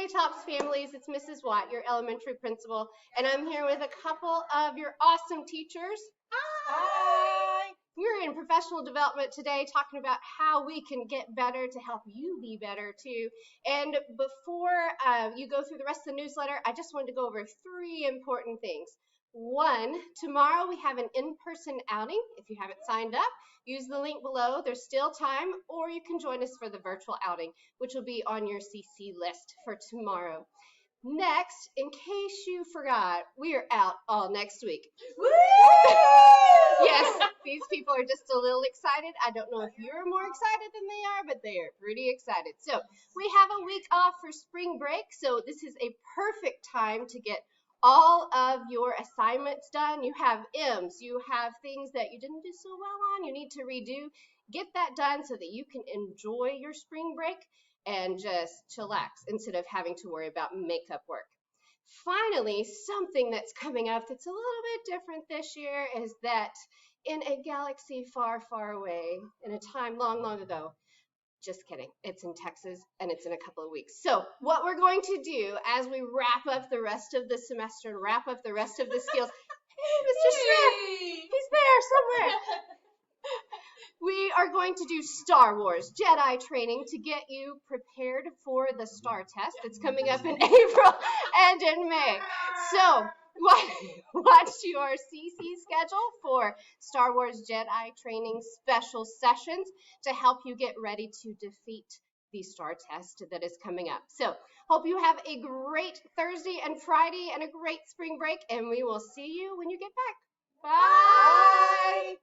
Hey Tops families, it's Mrs. Watt, your elementary principal, and I'm here with a couple of your awesome teachers. Hi! We're in professional development today talking about how we can get better to help you be better too. And before you go through the rest of the newsletter, I just wanted to go over 3 important things. 1, tomorrow we have an in-person outing. If you haven't signed up, use the link below. There's still time, or you can join us for the virtual outing, which will be on your CC list for tomorrow. Next, in case you forgot, we are out all next week. Woo! Yes, these people are just a little excited. I don't know if you're more excited than they are, but they are pretty excited. So we have a week off for spring break, so this is a perfect time to get all of your assignments done. You have M's, you have things that you didn't do so well on, you need to redo. Get that done so that you can enjoy your spring break and just chillax instead of having to worry about makeup work. Finally, something that's coming up that's a little bit different this year is that in a galaxy far, far away, in a time long, long ago, just kidding. It's in Texas, and it's in a couple of weeks. So what we're going to do as we wrap up the rest of the semester and wrap up the rest of the skills, hey, Mr. Smith, he's there somewhere. We are going to do Star Wars Jedi training to get you prepared for the STAR test that's coming up in April and in May. So watch your CC schedule for Star Wars Jedi training special sessions to help you get ready to defeat the STAR test that is coming up. So hope you have a great Thursday and Friday and a great spring break, and we will see you when you get back. Bye.